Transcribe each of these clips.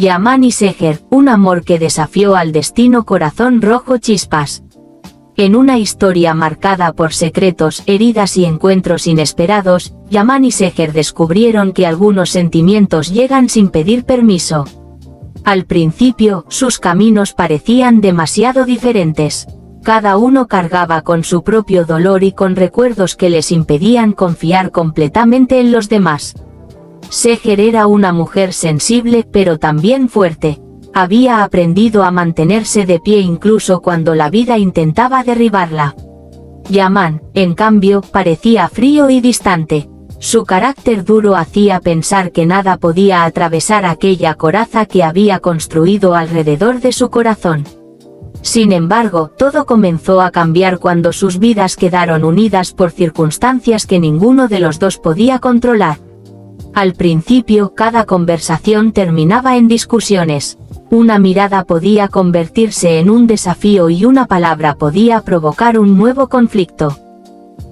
Yaman y Seher, un amor que desafió al destino. Corazón rojo. Chispas. En una historia marcada por secretos, heridas y encuentros inesperados, Yaman y Seher descubrieron que algunos sentimientos llegan sin pedir permiso. Al principio, sus caminos parecían demasiado diferentes. Cada uno cargaba con su propio dolor y con recuerdos que les impedían confiar completamente en los demás. Seher era una mujer sensible pero también fuerte. Había aprendido a mantenerse de pie incluso cuando la vida intentaba derribarla. Yaman, en cambio, parecía frío y distante. Su carácter duro hacía pensar que nada podía atravesar aquella coraza que había construido alrededor de su corazón. Sin embargo, todo comenzó a cambiar cuando sus vidas quedaron unidas por circunstancias que ninguno de los dos podía controlar. Al principio, cada conversación terminaba en discusiones. Una mirada podía convertirse en un desafío y una palabra podía provocar un nuevo conflicto.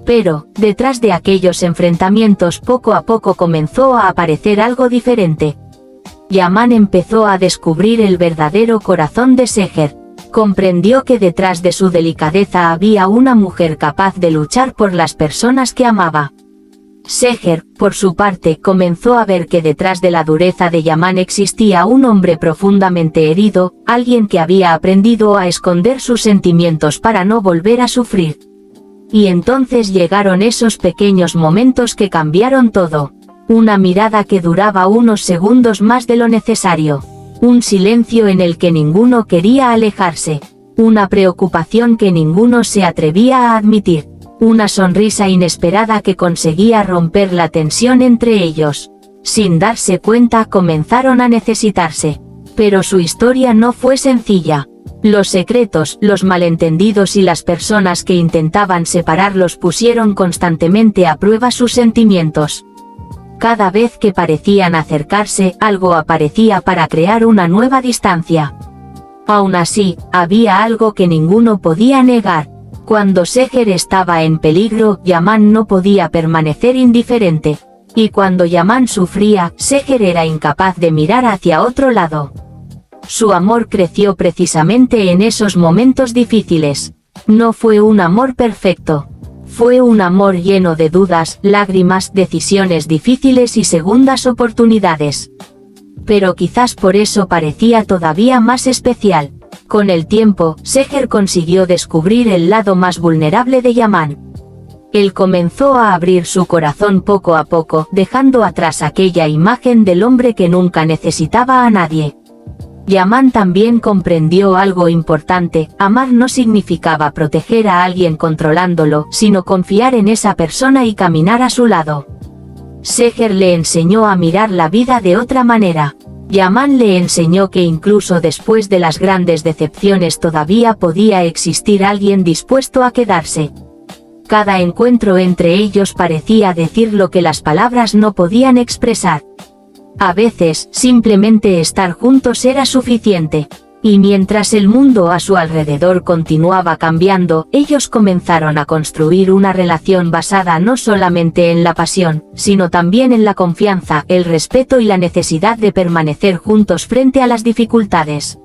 Pero, detrás de aquellos enfrentamientos poco a poco comenzó a aparecer algo diferente. Yaman empezó a descubrir el verdadero corazón de Seher. Comprendió que detrás de su delicadeza había una mujer capaz de luchar por las personas que amaba. Seher, por su parte, comenzó a ver que detrás de la dureza de Yaman existía un hombre profundamente herido, alguien que había aprendido a esconder sus sentimientos para no volver a sufrir. Y entonces llegaron esos pequeños momentos que cambiaron todo. Una mirada que duraba unos segundos más de lo necesario. Un silencio en el que ninguno quería alejarse. Una preocupación que ninguno se atrevía a admitir. Una sonrisa inesperada que conseguía romper la tensión entre ellos. Sin darse cuenta comenzaron a necesitarse. Pero su historia no fue sencilla. Los secretos, los malentendidos y las personas que intentaban separarlos pusieron constantemente a prueba sus sentimientos. Cada vez que parecían acercarse, algo aparecía para crear una nueva distancia. Aún así, había algo que ninguno podía negar. Cuando Seher estaba en peligro, Yaman no podía permanecer indiferente. Y cuando Yaman sufría, Seher era incapaz de mirar hacia otro lado. Su amor creció precisamente en esos momentos difíciles. No fue un amor perfecto. Fue un amor lleno de dudas, lágrimas, decisiones difíciles y segundas oportunidades. Pero quizás por eso parecía todavía más especial. Con el tiempo, Seher consiguió descubrir el lado más vulnerable de Yaman. Él comenzó a abrir su corazón poco a poco, dejando atrás aquella imagen del hombre que nunca necesitaba a nadie. Yaman también comprendió algo importante: amar no significaba proteger a alguien controlándolo, sino confiar en esa persona y caminar a su lado. Seher le enseñó a mirar la vida de otra manera. Yaman le enseñó que incluso después de las grandes decepciones todavía podía existir alguien dispuesto a quedarse. Cada encuentro entre ellos parecía decir lo que las palabras no podían expresar. A veces, simplemente estar juntos era suficiente. Y mientras el mundo a su alrededor continuaba cambiando, ellos comenzaron a construir una relación basada no solamente en la pasión, sino también en la confianza, el respeto y la necesidad de permanecer juntos frente a las dificultades.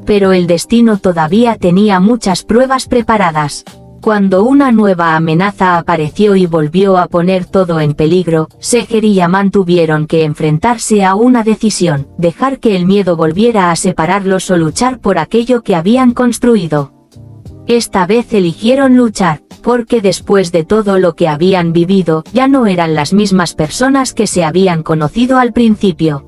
Pero el destino todavía tenía muchas pruebas preparadas. Cuando una nueva amenaza apareció y volvió a poner todo en peligro, Seher y Yaman tuvieron que enfrentarse a una decisión: dejar que el miedo volviera a separarlos o luchar por aquello que habían construido. Esta vez eligieron luchar, porque después de todo lo que habían vivido, ya no eran las mismas personas que se habían conocido al principio.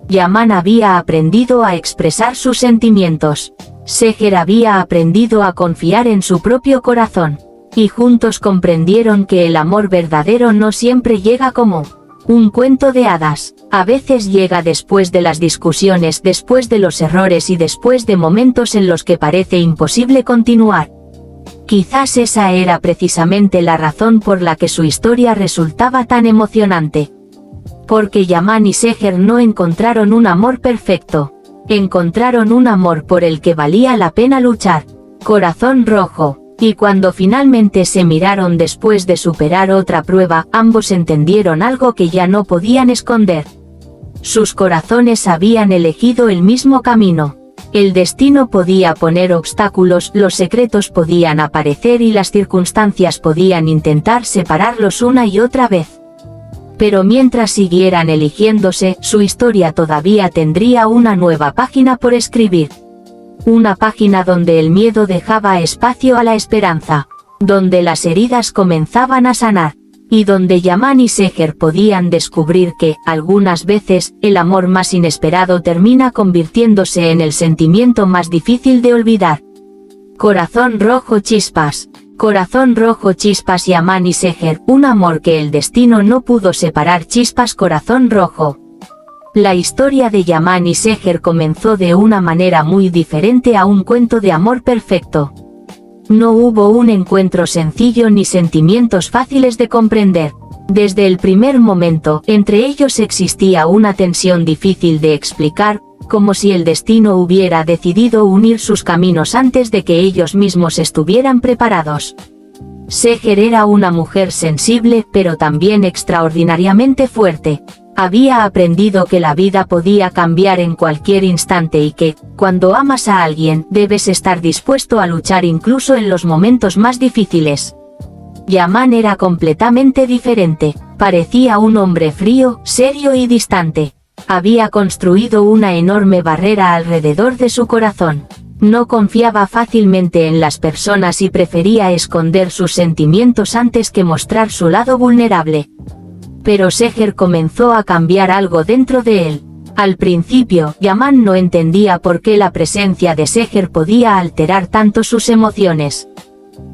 Yaman había aprendido a expresar sus sentimientos. Seher había aprendido a confiar en su propio corazón. Y juntos comprendieron que el amor verdadero no siempre llega como un cuento de hadas. A veces llega después de las discusiones, después de los errores y después de momentos en los que parece imposible continuar. Quizás esa era precisamente la razón por la que su historia resultaba tan emocionante. Porque Yaman y Seher no encontraron un amor perfecto. Encontraron un amor por el que valía la pena luchar. Corazón rojo. Y cuando finalmente se miraron después de superar otra prueba, ambos entendieron algo que ya no podían esconder. Sus corazones habían elegido el mismo camino. El destino podía poner obstáculos, los secretos podían aparecer y las circunstancias podían intentar separarlos una y otra vez. Pero mientras siguieran eligiéndose, su historia todavía tendría una nueva página por escribir. Una página donde el miedo dejaba espacio a la esperanza, donde las heridas comenzaban a sanar, y donde Yaman y Seher podían descubrir que, algunas veces, el amor más inesperado termina convirtiéndose en el sentimiento más difícil de olvidar. Corazón rojo chispas. Corazón rojo chispas. Yaman y Seher, un amor que el destino no pudo separar. Chispas. Corazón rojo. La historia de Yaman y Seher comenzó de una manera muy diferente a un cuento de amor perfecto. No hubo un encuentro sencillo ni sentimientos fáciles de comprender. Desde el primer momento, entre ellos existía una tensión difícil de explicar, como si el destino hubiera decidido unir sus caminos antes de que ellos mismos estuvieran preparados. Seher era una mujer sensible, pero también extraordinariamente fuerte. Había aprendido que la vida podía cambiar en cualquier instante y que, cuando amas a alguien, debes estar dispuesto a luchar incluso en los momentos más difíciles. Yaman era completamente diferente. Parecía un hombre frío, serio y distante. Había construido una enorme barrera alrededor de su corazón. No confiaba fácilmente en las personas y prefería esconder sus sentimientos antes que mostrar su lado vulnerable. Pero Seher comenzó a cambiar algo dentro de él. Al principio, Yaman no entendía por qué la presencia de Seher podía alterar tanto sus emociones.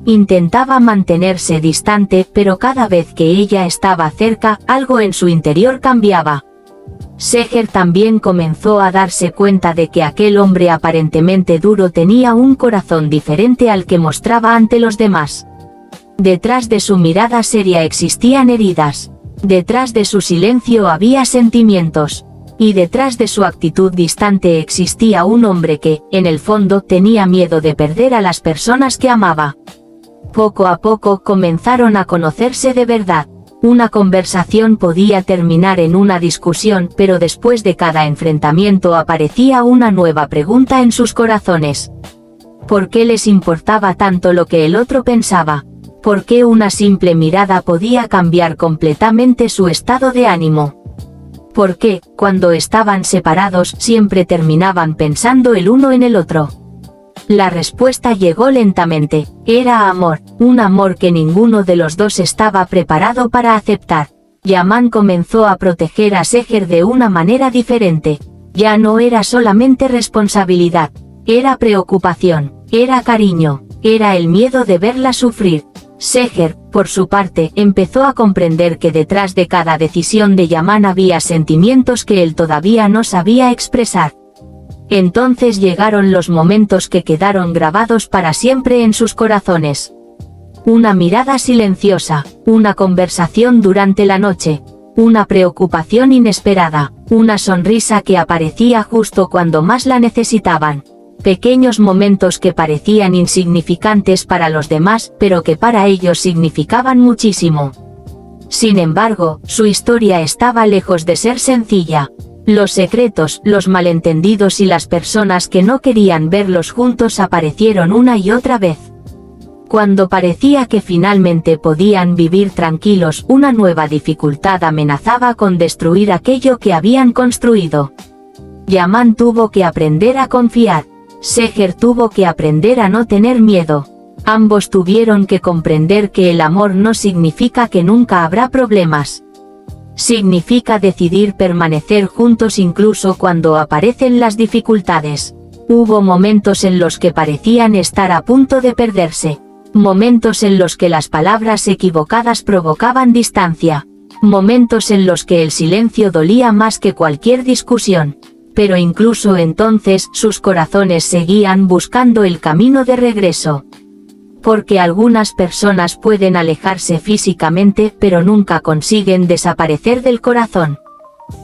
Intentaba mantenerse distante, pero cada vez que ella estaba cerca, algo en su interior cambiaba. Seher también comenzó a darse cuenta de que aquel hombre aparentemente duro tenía un corazón diferente al que mostraba ante los demás. Detrás de su mirada seria existían heridas. Detrás de su silencio había sentimientos. Y detrás de su actitud distante existía un hombre que, en el fondo, tenía miedo de perder a las personas que amaba. Poco a poco comenzaron a conocerse de verdad. Una conversación podía terminar en una discusión, pero después de cada enfrentamiento aparecía una nueva pregunta en sus corazones. ¿Por qué les importaba tanto lo que el otro pensaba? ¿Por qué una simple mirada podía cambiar completamente su estado de ánimo? ¿Por qué, cuando estaban separados, siempre terminaban pensando el uno en el otro? La respuesta llegó lentamente. Era amor, un amor que ninguno de los dos estaba preparado para aceptar. Yaman comenzó a proteger a Seher de una manera diferente. Ya no era solamente responsabilidad, era preocupación, era cariño, era el miedo de verla sufrir. Seher, por su parte, empezó a comprender que detrás de cada decisión de Yaman había sentimientos que él todavía no sabía expresar. Entonces llegaron los momentos que quedaron grabados para siempre en sus corazones. Una mirada silenciosa, una conversación durante la noche, una preocupación inesperada, una sonrisa que aparecía justo cuando más la necesitaban. Pequeños momentos que parecían insignificantes para los demás, pero que para ellos significaban muchísimo. Sin embargo, su historia estaba lejos de ser sencilla. Los secretos, los malentendidos y las personas que no querían verlos juntos aparecieron una y otra vez. Cuando parecía que finalmente podían vivir tranquilos, una nueva dificultad amenazaba con destruir aquello que habían construido. Yaman tuvo que aprender a confiar. Seher tuvo que aprender a no tener miedo. Ambos tuvieron que comprender que el amor no significa que nunca habrá problemas. Significa decidir permanecer juntos incluso cuando aparecen las dificultades. Hubo momentos en los que parecían estar a punto de perderse. Momentos en los que las palabras equivocadas provocaban distancia. Momentos en los que el silencio dolía más que cualquier discusión. Pero incluso entonces sus corazones seguían buscando el camino de regreso. Porque algunas personas pueden alejarse físicamente, pero nunca consiguen desaparecer del corazón.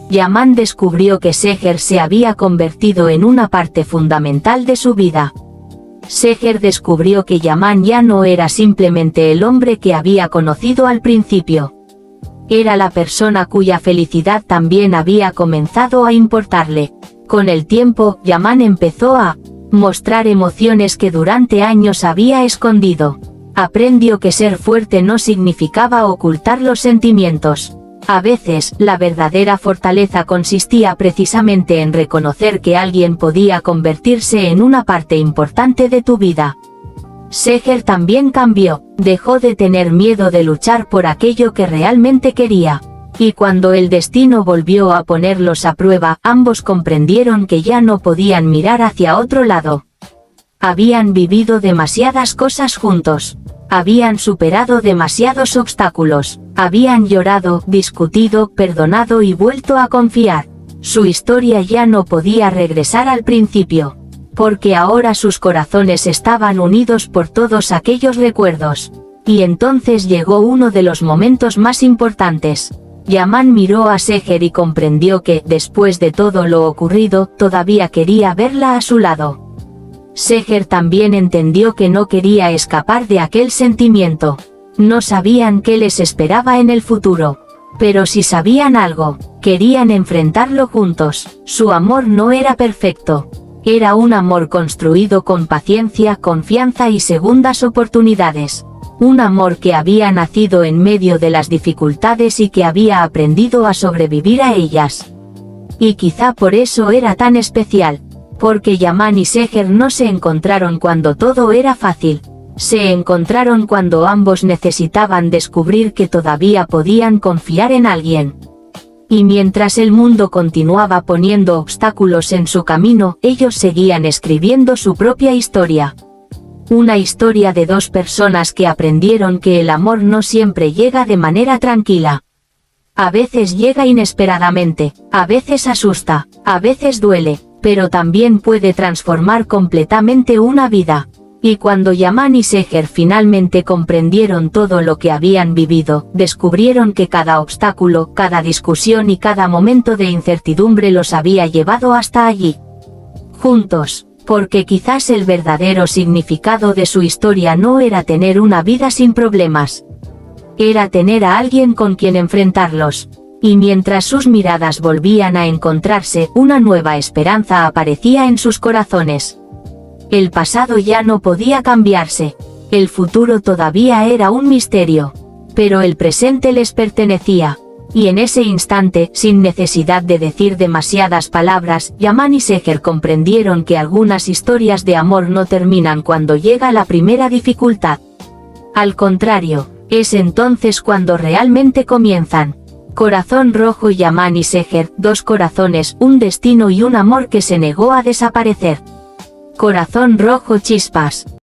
Yaman descubrió que Seher se había convertido en una parte fundamental de su vida. Seher descubrió que Yaman ya no era simplemente el hombre que había conocido al principio. Era la persona cuya felicidad también había comenzado a importarle. Con el tiempo, Yaman empezó a mostrar emociones que durante años había escondido. Aprendió que ser fuerte no significaba ocultar los sentimientos. A veces, la verdadera fortaleza consistía precisamente en reconocer que alguien podía convertirse en una parte importante de tu vida. Seher también cambió, dejó de tener miedo de luchar por aquello que realmente quería. Y cuando el destino volvió a ponerlos a prueba, ambos comprendieron que ya no podían mirar hacia otro lado. Habían vivido demasiadas cosas juntos. Habían superado demasiados obstáculos. Habían llorado, discutido, perdonado y vuelto a confiar. Su historia ya no podía regresar al principio. Porque ahora sus corazones estaban unidos por todos aquellos recuerdos. Y entonces llegó uno de los momentos más importantes. Yaman miró a Seher y comprendió que, después de todo lo ocurrido, todavía quería verla a su lado. Seher también entendió que no quería escapar de aquel sentimiento. No sabían qué les esperaba en el futuro. Pero si sabían algo, querían enfrentarlo juntos. Su amor no era perfecto. Era un amor construido con paciencia, confianza y segundas oportunidades. Un amor que había nacido en medio de las dificultades y que había aprendido a sobrevivir a ellas. Y quizá por eso era tan especial. Porque Yaman y Seher no se encontraron cuando todo era fácil. Se encontraron cuando ambos necesitaban descubrir que todavía podían confiar en alguien. Y mientras el mundo continuaba poniendo obstáculos en su camino, ellos seguían escribiendo su propia historia. Una historia de dos personas que aprendieron que el amor no siempre llega de manera tranquila. A veces llega inesperadamente, a veces asusta, a veces duele, pero también puede transformar completamente una vida. Y cuando Yaman y Seher finalmente comprendieron todo lo que habían vivido, descubrieron que cada obstáculo, cada discusión y cada momento de incertidumbre los había llevado hasta allí. Juntos. Porque quizás el verdadero significado de su historia no era tener una vida sin problemas. Era tener a alguien con quien enfrentarlos. Y mientras sus miradas volvían a encontrarse, una nueva esperanza aparecía en sus corazones. El pasado ya no podía cambiarse. El futuro todavía era un misterio. Pero el presente les pertenecía. Y en ese instante, sin necesidad de decir demasiadas palabras, Yaman y Seher comprendieron que algunas historias de amor no terminan cuando llega la primera dificultad. Al contrario, es entonces cuando realmente comienzan. Corazón rojo y Yaman y Seher, dos corazones, un destino y un amor que se negó a desaparecer. Corazón rojo chispas.